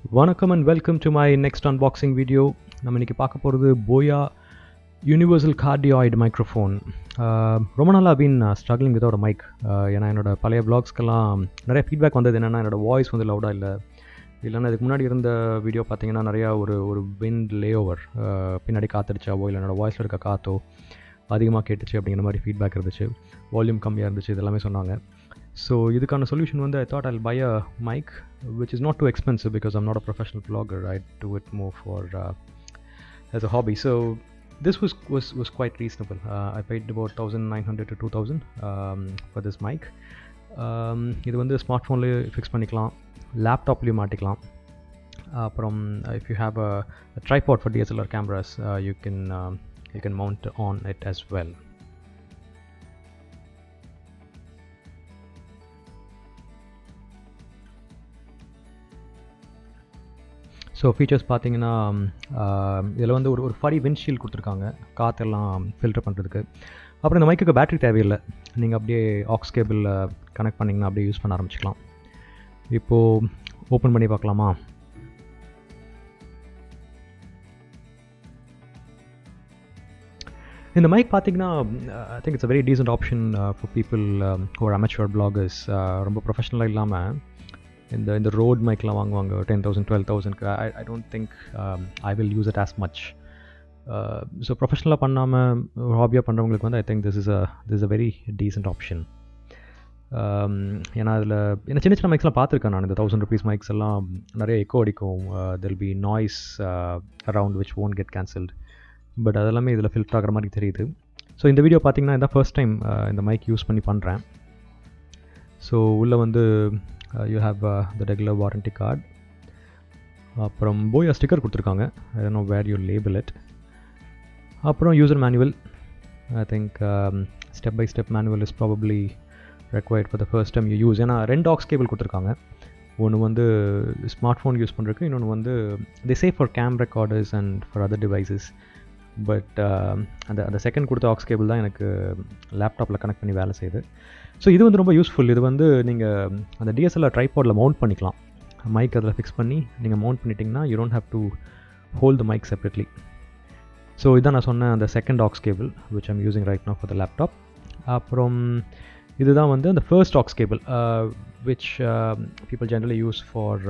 வணக்கம் and welcome to my next unboxing video. நம்ம இன்றைக்கி பார்க்க போகிறது போயா யூனிவர்சல் கார்டியாய்டு மைக்ரோஃபோன். ரொம்ப நாளாக பீன் ஸ்ட்ரகிளிங் வித்தோட மைக். ஏன்னா என்னோடய பழைய ப்ளாக்ஸ்க்கெல்லாம் நிறைய ஃபீட்பேக் வந்தது என்னென்னா என்னோடய வாய்ஸ் வந்து லவுடாக இல்லைன்னா இதுக்கு முன்னாடி இருந்த வீடியோ பார்த்தீங்கன்னா நிறையா ஒரு விண்ட் லே ஓவர், பின்னாடி காற்றடிச்சாவோ இல்லை என்னோடய வாய்ஸில் இருக்க காற்றோ அதிகமாக கேட்டுச்சு அப்படிங்கிற மாதிரி ஃபீட்பேக் இருந்துச்சு. வால்யூம் கம்மியாக இருந்துச்சு, இதெல்லாமே சொன்னாங்க. ஸோ இதுக்கான சொல்யூஷன் வந்து I thought I'll buy a mic which is not too expensive because I'm not a professional vlogger. I do it more for as a hobby. So this was quite reasonable. I paid about 1900 to 2000 for this mic. இது வந்து ஸ்மார்ட்ஃபோன்லேயே fix பண்ணிக்கலாம், லேப்டாப்லேயும் மாட்டிக்கலாம். அப்புறம் if you have a tripod for DSLR cameras, you can mount on it as well. So features பார்த்தீங்கன்னா இதில் வந்து ஒரு ஃபரி windshield கொடுத்துருக்காங்க காற்றெல்லாம் ஃபில்டர் பண்ணுறதுக்கு. அப்புறம் இந்த மைக்குக்கு பேட்டரி தேவையில்லை, நீங்கள் அப்படியே ஆக்ஸ் கேபிளில் கனெக்ட் பண்ணிங்கன்னா அப்படியே யூஸ் பண்ண ஆரம்பிச்சிக்கலாம். இப்போது ஓப்பன் பண்ணி பார்க்கலாமா? இந்த மைக் பார்த்தீங்கன்னா I think it's a very decent option for people ஒரு அமெச்சூர் பிளாகர்ஸ். ரொம்ப ப்ரொஃபஷனலாக இல்லாமல் இந்த ரோட் மைக்லாம் வாங்குவாங்க 10,000 12,000க்கு. I don't think I will use it as much. So ப்ரொஃபஷனலாக பண்ணாமல் ஒரு ஹாபியாக பண்ணுறவங்களுக்கு வந்து I think this is a very decent option. ஏன்னா அதில் என்ன சின்ன சின்ன மைக்ஸ்லாம் பார்த்துருக்கேன் நான். இந்த 1000 rupees மைக்ஸ் எல்லாம் நிறைய எக்கோ அடிக்கும், there'll be noise around which won't get cancelled. But அதெல்லாமே இதில் ஃபில்டர் ஆகிற மாதிரி தெரியுது. ஸோ இந்த வீடியோ பார்த்தீங்கன்னா இதான் ஃபர்ஸ்ட் டைம் இந்த மைக் யூஸ் பண்ணி பண்ணுறேன். ஸோ உள்ளே வந்து you have the regular warranty card. அப்புறம் போயா ஸ்டிக்கர் கொடுத்துருக்காங்க. I don't know where you label it. அப்புறம் user manual. I think step by step manual is probably required for the first time you use. ஏன்னா 2 aux cable கொடுத்துருக்காங்க. ஒன்று வந்து smart phone use பண்ணுறதுக்கு, இன்னொன்று வந்து they say for cam recorders and for other devices. But அந்த second கொடுத்த aux cable தான் எனக்கு லேப்டாப்பில் கனெக்ட் பண்ணி வேலை செய்யுது. ஸோ இது வந்து ரொம்ப யூஸ்ஃபுல். இது வந்து நீங்கள் அந்த டிஎஸ்எல்ஆர் ட்ரைபாடில் மவுண்ட் பண்ணிக்கலாம். மைக் அதில் ஃபிக்ஸ் பண்ணி நீங்கள் மவுண்ட் பண்ணிட்டீங்கன்னா you don't have to hold the mic separately. So இதான் நான் சொன்னேன் அந்த second aux cable which I'm using right now for the laptop. அப்புறம் இதுதான் வந்து அந்த first aux cable which people generally use for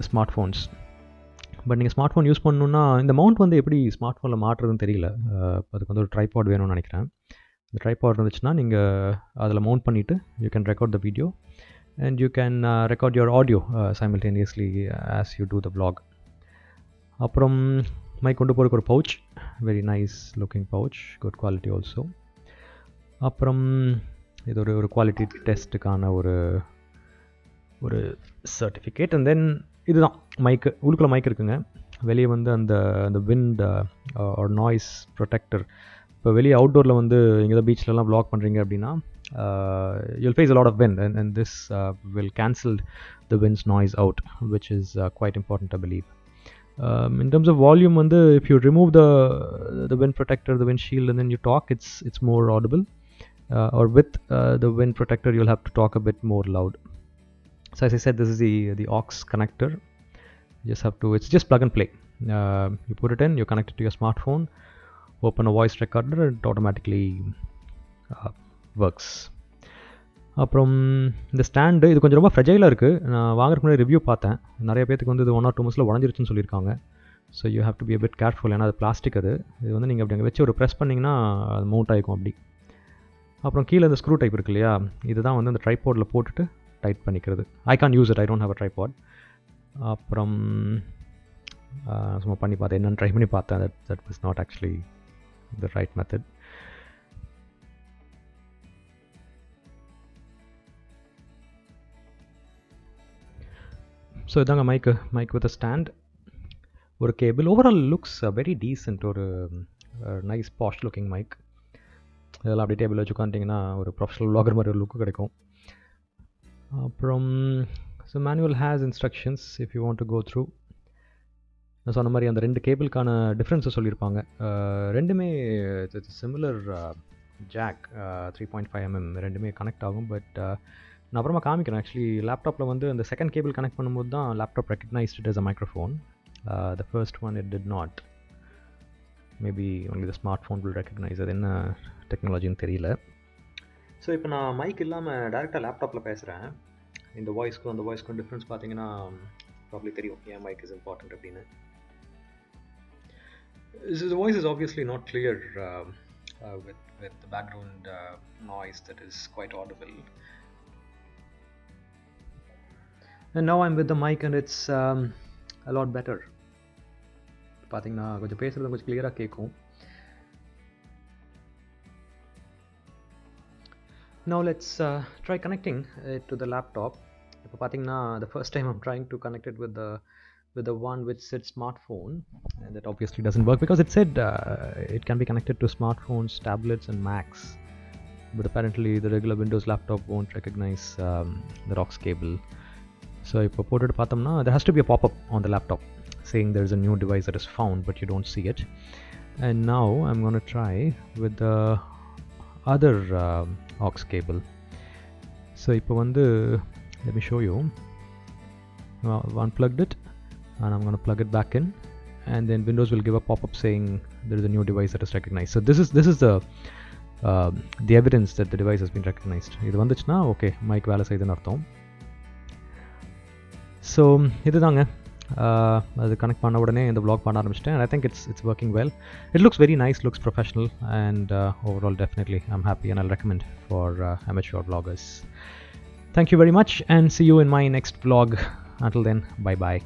smartphones. But நீங்கள் smartphone use பண்ணணுன்னா இந்த மவுண்ட் வந்து எப்படி ஸ்மார்ட் ஃபோனில் மாட்டுறதுன்னு தெரியல. அதுக்கு வந்து ஒரு ட்ரைபாட் வேணும்னு நினைக்கிறேன். இந்த ட்ரைபாட் இருந்துச்சுன்னா நீங்கள் அதில் மவுண்ட் பண்ணிவிட்டு you can record the video and you can record your audio simultaneously as you do the vlog. அப்புறம் மைக் கொண்டு போகிறதுக்கு ஒரு pouch, very nice looking pouch, good quality also. அப்புறம் இது ஒரு குவாலிட்டி டெஸ்ட்டுக்கான ஒரு சர்டிஃபிகேட். அண்ட் தென் இதுதான் மைக்கு. உள்ளுக்குள்ள மைக் இருக்குங்க. வெளியே வந்து அந்த விண்ட் ஒரு நாய்ஸ் ப்ரொடெக்டர். இப்போ வெளியே அவுட்டோரில் வந்து எங்கேயாவது பீச்லலாம் vlog பண்ணுறீங்க அப்படின்னா you'll face a lot of wind and this will cancel the wind's noise out, which is quite important, I believe. In terms of volume, வந்து if you remove the wind protector, the windshield, and then you talk, it's more audible. Or with the wind protector, you'll have to talk a bit more loud. So as I said, this is the aux connector. You just have to, it's just plug and play. You put it in, you connect it to your smartphone, open a voice recorder, it automatically works. அப்புறம் இந்த stand இது கொஞ்சம் ரொம்ப ஃப்ரெஜைலாக இருக்குது. நான் வாங்குறதுக்கு முன்னாடி review பார்த்தேன். நிறைய பேருக்கு வந்து இது 1 or 2 months உடஞ்சிருச்சுன்னு சொல்லியிருக்காங்க. So you have to be a bit careful. ஏன்னா அது பிளாஸ்டிக். இது வந்து நீங்கள் அப்படி அங்கே வச்சு ஒரு ப்ரெஸ் பண்ணிங்கன்னா அது மவுண்ட் ஆகிக்கும் அப்படி. அப்புறம் கீழே இந்த ஸ்க்ரூ டைப் இருக்கு இல்லையா, இதுதான் வந்து அந்த ட்ரைபாடில் போட்டுட்டு டைட் பண்ணிக்கிறது. I can't use it, I don't have a tripod. அப்புறம் சும்மா பண்ணி பார்த்தேன், என்னென்னு ட்ரை பண்ணி பார்த்தேன். That was not actually the right method. So இதாங்க மைக் வித் அ ஸ்டாண்ட், ஒரு cable. Overall looks very decent. ஒரு நைஸ் பாஷ் லுக்கிங் மைக். இதெல்லாம் அப்படியே டேபிள் வச்சு உட்காந்துட்டிங்கன்னா ஒரு ப்ரொஃபஷனல் vlogger மாதிரி ஒரு லுக்கு கிடைக்கும். அப்புறம் so manual has instructions if you want to go through. நான் சொன்ன மாதிரி அந்த 2 கேபிளுக்கான டிஃப்ரென்ஸை சொல்லியிருப்பாங்க. ரெண்டுமே சிமிலர் ஜாக் 3.5 mm ரெண்டுமே கனெக்ட் ஆகும். பட் நான் அப்புறமா காமிக்கிறேன். ஆக்சுவலி லேப்டாப்பில் வந்து அந்த செகண்ட் கேபிள் கனெக்ட் பண்ணும்போது தான் laptop recognised it as a microphone. The first one it did not. Maybe only the smartphone will recognize. அது என்ன டெக்னாலஜின்னு தெரியல. ஸோ இப்போ நான் மைக் இல்லாமல் டேரெக்டாக லேப்டாப்பில் பேசுகிறேன். இந்த வாய்ஸ்க்கும் அந்த வாய்ஸ்க்கும் டிஃப்ரென்ஸ் பார்த்தீங்கன்னா ப்ராப்ளி தெரியும் ஏன் மைக் இஸ் இம்பார்ட்டன்ட் அப்படின்னு. The voice is obviously not clear with the background noise that is quite audible. And now I'm with the mic and it's a lot better. பார்த்தீங்கன்னா கொஞ்சம் பேசுகிறது கொஞ்சம் கிளியராக கேட்கும். Now let's try connecting it to the laptop. இப்போ பார்த்தீங்கன்னா the first time I'm trying to connect it with the one which said smartphone, and that obviously doesn't work because it said it can be connected to smartphones, tablets and Macs, but apparently the regular Windows laptop won't recognize the aux cable. So இப்போ போட்டுட்டு பார்த்தோம்னா there has to be a pop-up on the laptop saying there's a new device that is found, but you don't see it. And now I'm going to try with the other aux cable. So இப்போ வந்து let me show you. I've unplugged it and I'm going to plug it back in, and then Windows will give a pop-up saying there is a new device that is recognized. So this is the evidence that the device has been recognized. இது வந்துச்சுன்னா okay mic வேலை செய்யுதுன்னு அர்த்தம். So இதுதாங்க அது connect பண்ண உடனே இந்த vlog பண்ண ஆரம்பிச்சிட்டேன். and I think it's working well. It looks very nice, looks professional, and overall definitely I'm happy and I'll recommend for amateur vloggers. Thank you very much and see you in my next vlog. Until then, bye bye.